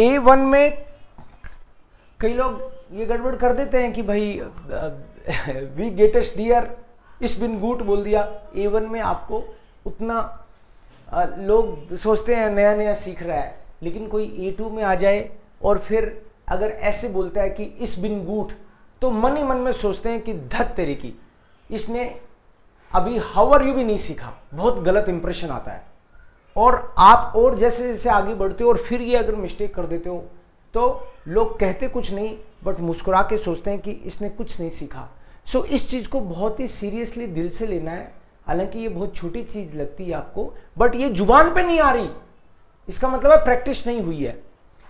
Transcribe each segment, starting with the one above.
A1 में कई लोग ये गड़बड़ कर देते हैं कि भाई वी गेटेस्ट डियर इस बिन गुट बोल दिया। A1 में आपको उतना लोग सोचते हैं नया नया सीख रहा है, लेकिन कोई A2 में आ जाए और फिर अगर ऐसे बोलता है कि इस बिन गुट, तो मन ही मन में सोचते हैं कि धत तेरी की, इसने अभी हाउ आर यू भी नहीं सीखा। बहुत गलत इंप्रेशन आता है। और आप और जैसे जैसे आगे बढ़ते हो और फिर ये अगर मिस्टेक कर देते हो तो लोग कहते कुछ नहीं बट मुस्कुरा के सोचते हैं कि इसने कुछ नहीं सीखा। सो इस चीज़ को बहुत ही सीरियसली दिल से लेना है। हालांकि ये बहुत छोटी चीज़ लगती है आपको, बट ये जुबान पे नहीं आ रही, इसका मतलब है प्रैक्टिस नहीं हुई है।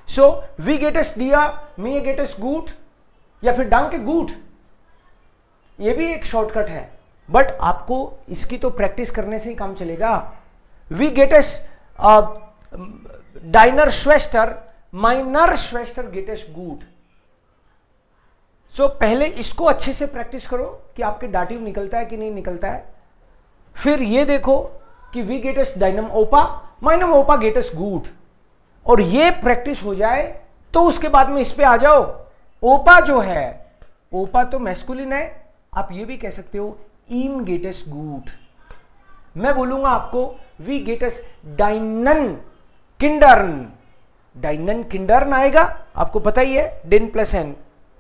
सो वी गेटेस्ट डिया, मी गेटेस्ट गुट, या फिर डांके गुट, ये भी एक शॉर्टकट है, बट आपको इसकी तो प्रैक्टिस करने से ही काम चलेगा। वी गेटेस्ट डाइनर श्वेस्टर, माइनर श्वेस्टर गेटेस्ट गुट। सो पहले इसको अच्छे से प्रैक्टिस करो कि आपके डाटिव निकलता है कि नहीं निकलता है। फिर ये देखो कि we greatest डाइनम Opa, माइनम Opa greatest गुट, और ये प्रैक्टिस हो जाए तो उसके बाद में इस पे आ जाओ। ओपा जो है, ओपा तो मैस्कुलिन है, आप ये भी कह सकते हो ईम गेटेस्ट गुट। मैं बोलूंगा आपको वी गेटेस्ट डाइनन किंडर्न, डाइनन किंडर्न आएगा, आपको पता ही है, डिन प्लस एन,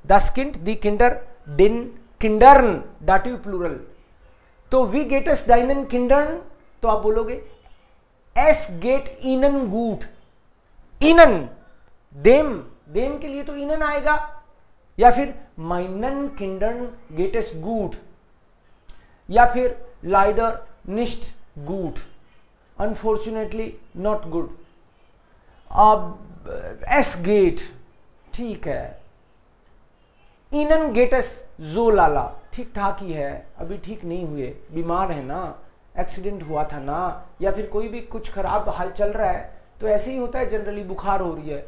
दस किंड दी किंडर डिन किंडर्न, डाटिव प्लूरल। तो वी गेटेस्ट डाइनन किंडर्न, तो आप बोलोगे एस गेट इनन गुट, इनन देम, देम के लिए तो इनन आएगा, या फिर माइनन किंडर्न गेटेस्ट गुट, या फिर लाइडर निस्ट गुट। Unfortunately not good. अब एस गेट ठीक है, इनन गेटस जो लाला ठीक ठाक ही है, अभी ठीक नहीं हुए, बीमार है ना, एक्सीडेंट हुआ था ना, या फिर कोई भी कुछ खराब हाल चल रहा है, तो ऐसे ही होता है जनरली, बुखार हो रही है।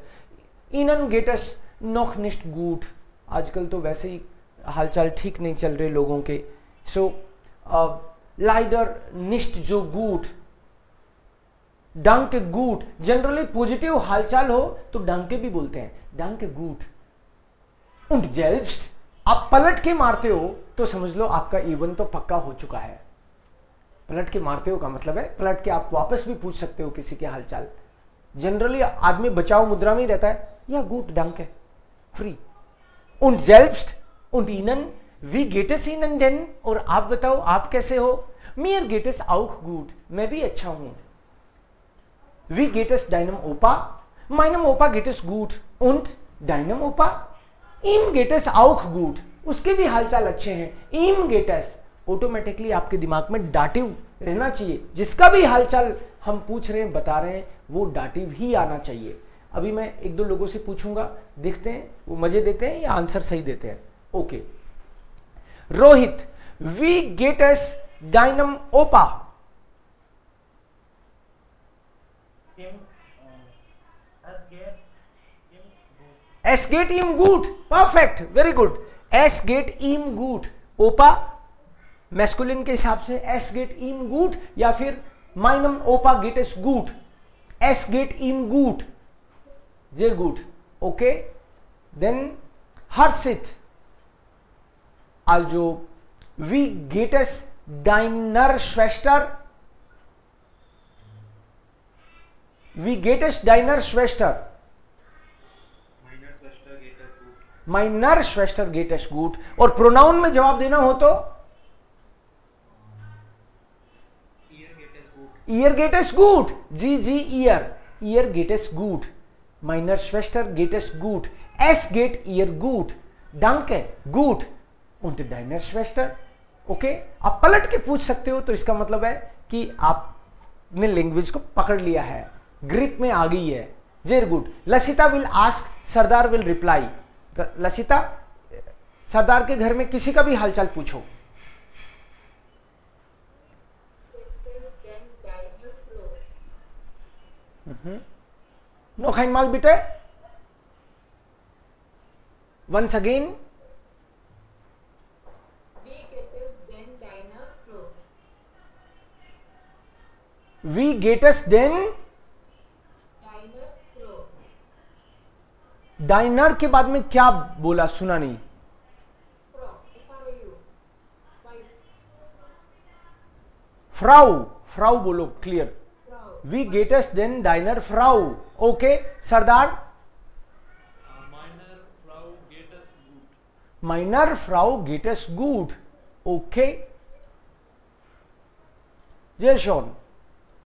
इनन गेटस नॉक निस्ट गुट, आजकल तो वैसे ही हालचाल ठीक नहीं चल रहे लोगों के। सो लाइडर निस्ट जो गुट, डांके गुट, जनरली पॉजिटिव हालचाल हो तो डांके भी बोलते हैं, डांके गुट। उंट जेल्स्ट, आप पलट के मारते हो तो समझ लो आपका इवन तो पक्का हो चुका है। पलट के मारते हो का मतलब है पलट के आप वापस भी पूछ सकते हो किसी के हालचाल। जनरली आदमी बचाव मुद्रा में ही रहता है, या गुट डांके फ्री। उंट जेल्स्ट उंट इनन वी गेटेस इनन डेन, और आप बताओ आप कैसे हो? मियर गेटेस आउक गुट, मैं भी अच्छा हूं। वी गेटेस डाइनम ओपा, माइनम ओपा गेटेस गुट, उंट डाइनम ओपा इम गेटेस आउक गुट, उसके भी हालचाल अच्छे हैं। इम गेटेस, ऑटोमेटिकली आपके दिमाग में डाटिव रहना चाहिए, जिसका भी हालचाल हम पूछ रहे हैं बता रहे हैं वो डाटिव ही आना चाहिए। अभी मैं एक दो लोगों से पूछूंगा, देखते हैं वो मजे देते हैं या आंसर सही देते हैं। ओके, रोहित वी गेटेस डाइनम ओपा, एस गेट इम गुट, परफेक्ट, वेरी गुड। एस गेट इम गुट, ओपा मैस्कुलिन के हिसाब से एस गेट इम गुट, या फिर माइनम ओपा गेटेस गुट, एस गेट इम गुट, जे गुट। ओके, देन हर्षित also wie geht es deiner Schwester? Wie geht es deiner Schwester? Meiner Schwester geht es gut. और प्रोनाउन में जवाब देना हो तो ear geht es gut, जी जी ear geht es gut, meiner Schwester geht es gut, es geht ihr gut, danke gut und deiner Schwester। Okay, आप पलट के पूछ सकते हो, तो इसका मतलब है कि आपने लैंग्वेज को पकड़ लिया है, ग्रिप में आ गई है। Very good. Lasita will ask, Sardar will reply. Lasita, Sardar के घर में किसी का भी हालचाल पूछो। नो खाइन माल बिटे, once again. Wie geht es denn? डाइनर के बाद में क्या बोला, सुना नहीं। फ्राउ, फ्राउ बोलो क्लियर। वी गेटस देन डाइनर फ्राउ। ओके सरदार, माइनर फ्राउ गेटस गुड। ओके जय शॉन।